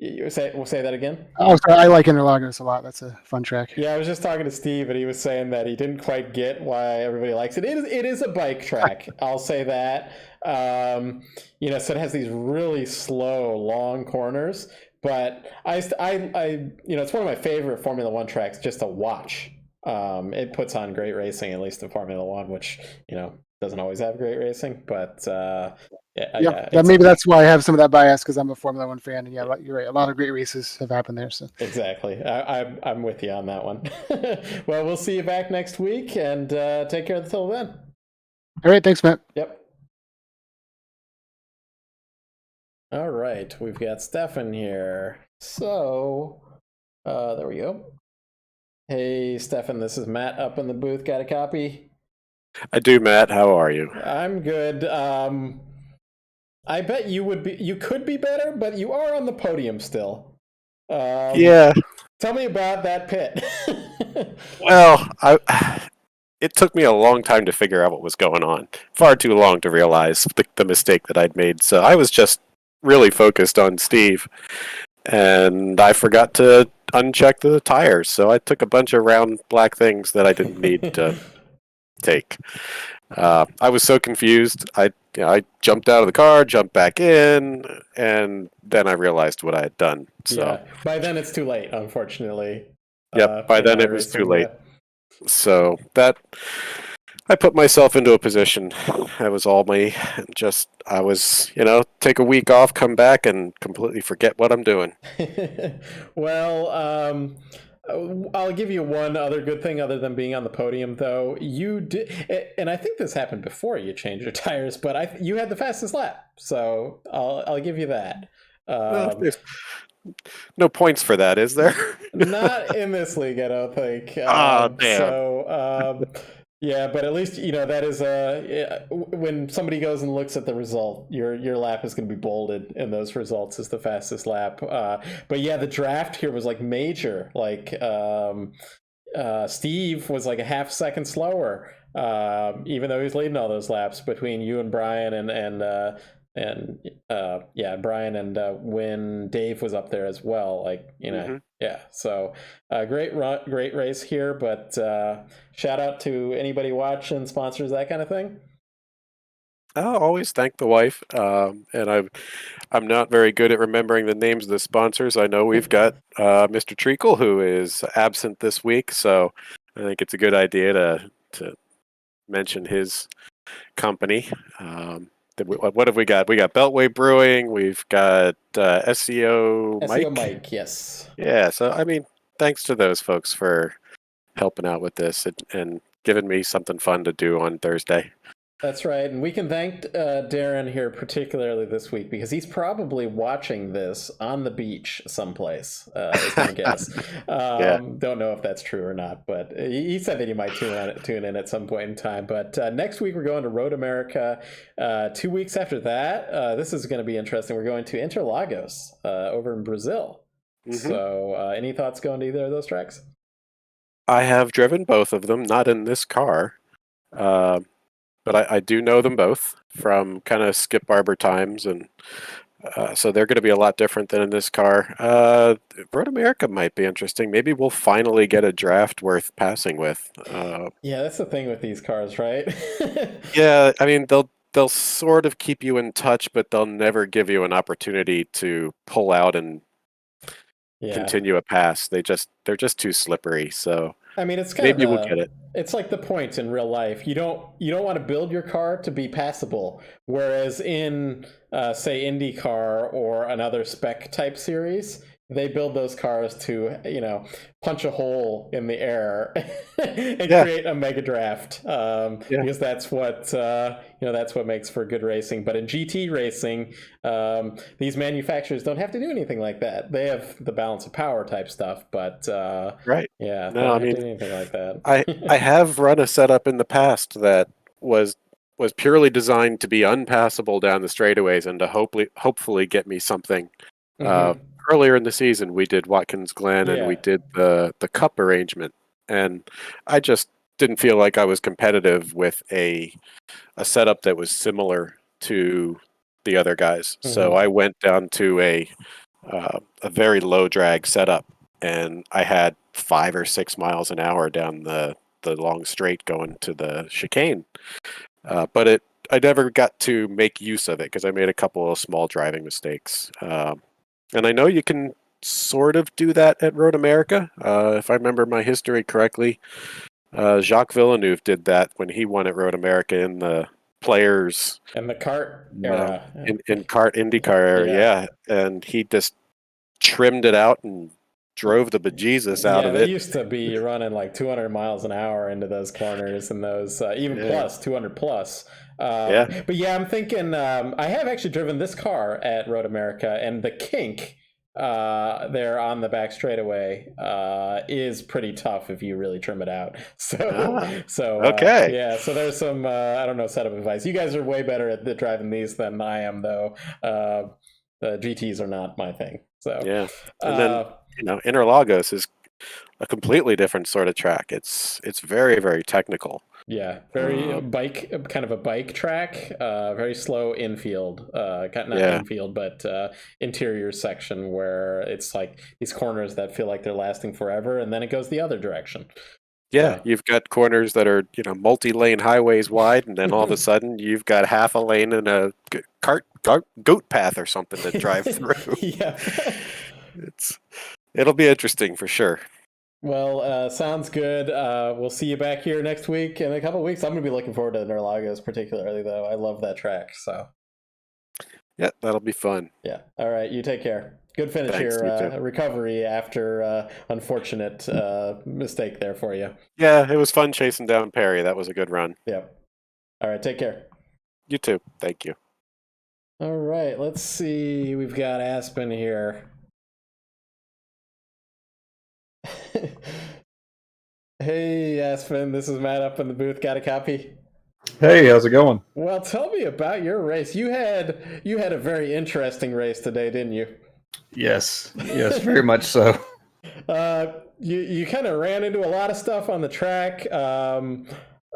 We'll say that again. Oh, sorry. I like Interlagos a lot. That's a fun track. Yeah, I was just talking to Steve, and he was saying that he didn't quite get why everybody likes it. It is a bike track. I'll say that. So it has these really slow, long corners. But it's one of my favorite Formula One tracks just to watch. It puts on great racing, at least in Formula One, which doesn't always have great racing, but. Maybe that's why I have some of that bias because I'm a Formula One fan, and yeah, you're right. A lot of great races have happened there. So exactly, I'm with you on that one. Well, we'll see you back next week, and take care until then. All right, thanks, Matt. Yep. All right, we've got Stefan here. So, there we go. Hey, Stefan, this is Matt up in the booth. Got a copy? I do, Matt. How are you? I'm good. I bet you could be better, but you are on the podium still. Yeah. Tell me about that pit. Well, it took me a long time to figure out what was going on. Far too long to realize the mistake that I'd made. So I was just really focused on Steve, and I forgot to uncheck the tires. So I took a bunch of round black things that I didn't need to take. I was so confused. I jumped out of the car, jumped back in, and then I realized what I had done. So yeah. By then it's too late, unfortunately. Yep. By then it was too late. So that I put myself into a position. That was all me. I was, take a week off, come back, and completely forget what I'm doing. Well, I'll give you one other good thing other than being on the podium, though. You did, and I think this happened before you changed your tires, but you had the fastest lap, so I'll give you that. There's no points for that, is there? Not in this league, I don't think. Damn. So, yeah, but at least that is when somebody goes and looks at the result, your lap is going to be bolded in those results as the fastest lap. But yeah, the draft here was like major. Like Steve was like a half second slower, even though he was leading all those laps between you and Brian Brian and when Dave was up there as well. Like Yeah. So great race here, but shout out to anybody watching, sponsors, that kind of thing. I'll always thank the wife, and I'm not very good at remembering the names of the sponsors. I know we've got Mr. Treakle, who is absent this week, so I think it's a good idea to mention his company. What have we got? We got Beltway Brewing. We've got SEO Mike. SEO Mike, yes. Yeah, so I mean, thanks to those folks for helping out with this and giving me something fun to do on Thursday. That's right, and we can thank Darren here particularly this week because he's probably watching this on the beach someplace, is my guess. Don't know if that's true or not, but he said that he might tune in at some point in time. But next week we're going to Road America. 2 weeks after that, this is going to be interesting. We're going to Interlagos over in Brazil. Mm-hmm. So any thoughts going to either of those tracks? I have driven both of them, not in this car. But I do know them both from kind of Skip Barber times, and so they're going to be a lot different than in this car. Road America might be interesting. Maybe we'll finally get a draft worth passing with. Yeah, that's the thing with these cars, right? Yeah, I mean, they'll sort of keep you in touch, but they'll never give you an opportunity to pull out and continue a pass. They're just too slippery. So I mean, it's kind maybe of we'll get it. It's like the points in real life. You don't want to build your car to be passable. Whereas in say IndyCar or another spec type series, they build those cars to punch a hole in the air and create a mega draft because that's what that's what makes for good racing. But in GT racing, these manufacturers don't have to do anything like that. They have the balance of power type stuff, but right. Yeah, no, I don't mean, have to do anything like that. I have run a setup in the past that was purely designed to be unpassable down the straightaways and to hopefully get me something. Earlier in the season, we did Watkins Glen and we did the cup arrangement, and I just didn't feel like I was competitive with a setup that was similar to the other guys. So I went down to a very low drag setup, and I had 5 or 6 miles an hour down the long straight going to the chicane. But I never got to make use of it because I made a couple of small driving mistakes. And I know you can sort of do that at Road America. If I remember my history correctly, Jacques Villeneuve did that when he won at Road America in the players and the kart era. in kart IndyCar era, and he just trimmed it out and drove the bejesus out of it. They used to be running like 200 miles an hour into those corners and those even plus 200 plus. But I'm thinking I have actually driven this car at Road America, and the kink there on the back straightaway is pretty tough if you really trim it out. So there's some I don't know, setup advice. You guys are way better at driving these than I am, though. The GTs are not my thing. So and then Interlagos is a completely different sort of track. It's very, very technical. Yeah, very kind of a bike track. Very slow infield, not infield, but interior section where it's like these corners that feel like they're lasting forever, and then it goes the other direction. Yeah, you've got corners that are multi-lane highways wide, and then all of a sudden you've got half a lane and a goat path or something to drive through. It'll be interesting for sure. Well, sounds good. We'll see you back here next week in a couple of weeks. I'm going to be looking forward to Interlagos particularly, though. I love that track. So, yeah, that'll be fun. Yeah. All right. You take care. Good finish here. Recovery after unfortunate mistake there for you. Yeah, it was fun chasing down Perry. That was a good run. Yeah. All right. Take care. You too. Thank you. All right. Let's see. We've got Aspen here. Hey Aspen, this is Matt up in the booth. Got a copy? Hey, how's it going? Well, tell me about your race. You had a very interesting race today, didn't you? Yes, very much so. You kind of ran into a lot of stuff on the track. I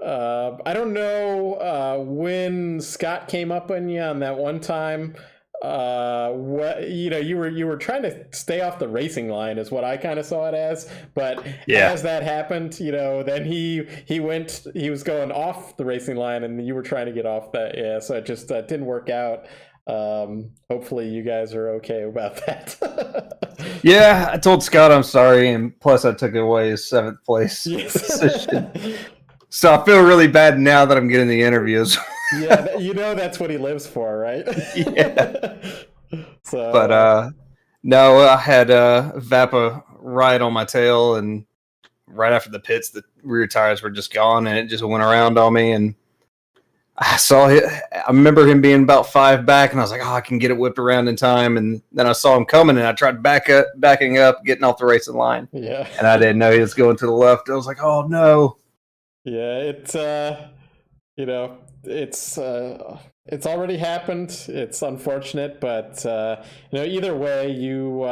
don't know when Scott came up on you on that one time. You were trying to stay off the racing line is what I kind of saw it as, but as that happened, then he was going off the racing line and you were trying to get off that. So it just didn't work out. Hopefully you guys are okay about that. Yeah, I told Scott I'm sorry, and plus I took away his 7th place position. So I feel really bad now that I'm getting the interviews. Yeah, that's what he lives for, right? Yeah. But no, I had Vapa right on my tail, and right after the pits, the rear tires were just gone, and it just went around on me. And I saw it. I remember him being about 5 back, and I was like, "Oh, I can get it whipped around in time." And then I saw him coming, and I tried backing up, getting off the racing line. Yeah, and I didn't know he was going to the left. I was like, "Oh no!" Yeah, it's it's already happened. It's unfortunate, but either way, you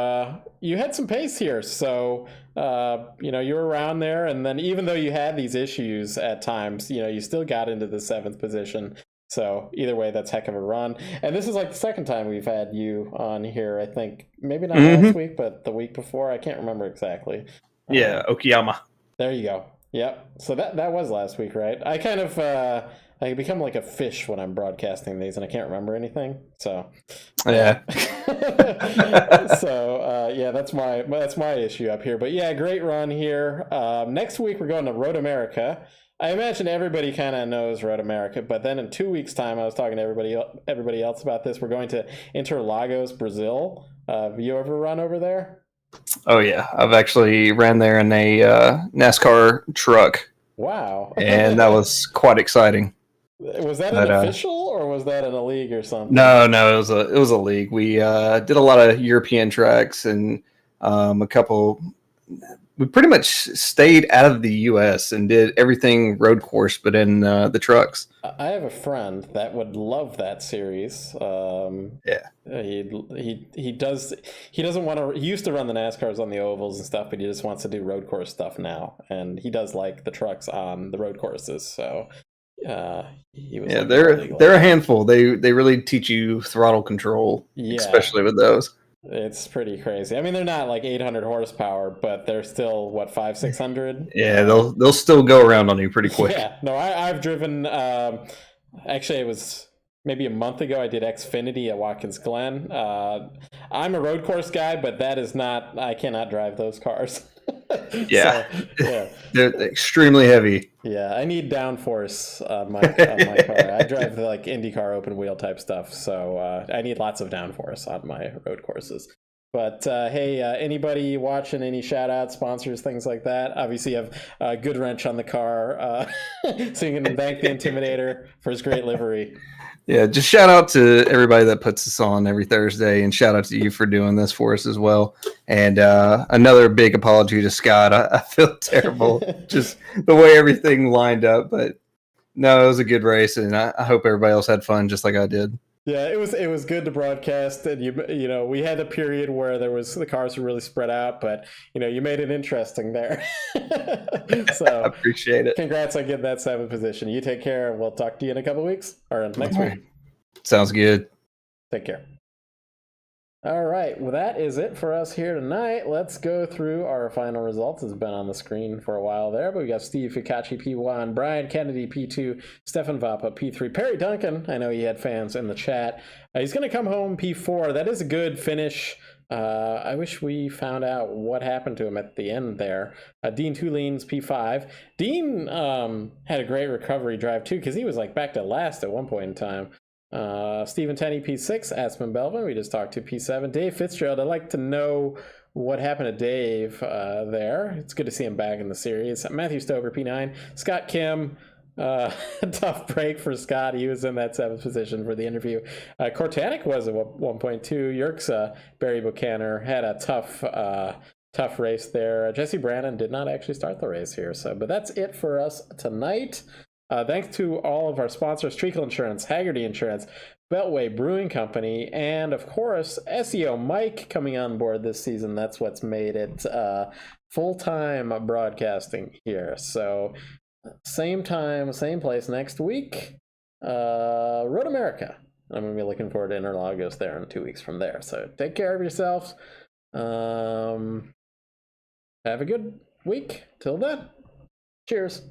had some pace here. So you were around there, and then even though you had these issues at times, you still got into the 7th position. So either way, that's heck of a run. And this is like the second time we've had you on here. I think maybe not last week, but the week before. I can't remember exactly. Yeah, Okayama. There you go. Yep. So that was last week, right? I kind of I become like a fish when I'm broadcasting these, and I can't remember anything. So Yeah. That's my issue up here. But yeah, great run here. Next week we're going to Road America. I imagine everybody kind of knows Road America, but then in 2 weeks' time, I was talking to everybody else about this. We're going to Interlagos, Brazil. Have you ever run over there? Oh yeah, I've actually ran there in a NASCAR truck. Wow. And that was quite exciting. Was that an official or was that in a league or something? No, it was a league. We did a lot of European tracks and a couple. We pretty much stayed out of the U.S. and did everything road course, but in the trucks. I have a friend that would love that series. Yeah, he does. He doesn't want to. He used to run the NASCARs on the ovals and stuff, but he just wants to do road course stuff now, and he does like the trucks on the road courses. So, he was they're a handful. They really teach you throttle control, especially with those. It's pretty crazy. I mean, they're not like 800 horsepower, but they're still what 500-600. Yeah, they'll still go around on you pretty quick. Yeah, no, I've driven. Actually, it was maybe a month ago. I did Xfinity at Watkins Glen. I'm a road course guy, but that is not. I cannot drive those cars. Yeah, they're extremely heavy. Yeah, I need downforce on my car. I drive like IndyCar open wheel type stuff, so I need lots of downforce on my road courses. But hey, anybody watching, any shout outs, sponsors, things like that? Obviously, you have a good wrench on the car, so you can thank the Intimidator for his great livery. Yeah, just shout out to everybody that puts us on every Thursday, and shout out to you for doing this for us as well. And another big apology to Scott. I feel terrible just the way everything lined up, but no, it was a good race, and I hope everybody else had fun just like I did. Yeah, it was good to broadcast, and you know we had a period where the cars were really spread out, but you made it interesting there. So I appreciate it. Congrats on getting that 7th position. You take care, and we'll talk to you in a couple weeks or next week. Sounds good. Take care. All right, well, that is it for us here tonight. Let's go through our final results. It's been on the screen for a while there, but we got Steve Ficacci P1, Brian Kennedy P2, Stefan Vapa P3, Perry Duncan. I know he had fans in the chat. He's going to come home P4. That is a good finish. I wish we found out what happened to him at the end there. Dean Tuleen's P5. Dean had a great recovery drive too, because he was like back to last at one point in time. Stephen Tenney P6, Aspen Belvin, we just talked to P7. Dave Fitzgerald, I'd like to know what happened to Dave there. It's good to see him back in the series. Matthew Stover P9, Scott Kim, tough break for Scott. He was in that 7th position for the interview. Cortanic was at 1.2. Yerkes, Barry Buchanan had a tough race there. Jesse Brannon did not actually start the race here, but that's it for us tonight. Thanks to all of our sponsors, Treakle Insurance, Hagerty Insurance, Beltway Brewing Company, and of course, SEO Mike coming on board this season. That's what's made it full-time broadcasting here. So same time, same place next week. Road America. I'm going to be looking forward to Interlagos there in 2 weeks from there. So take care of yourselves. Have a good week. Till then, cheers.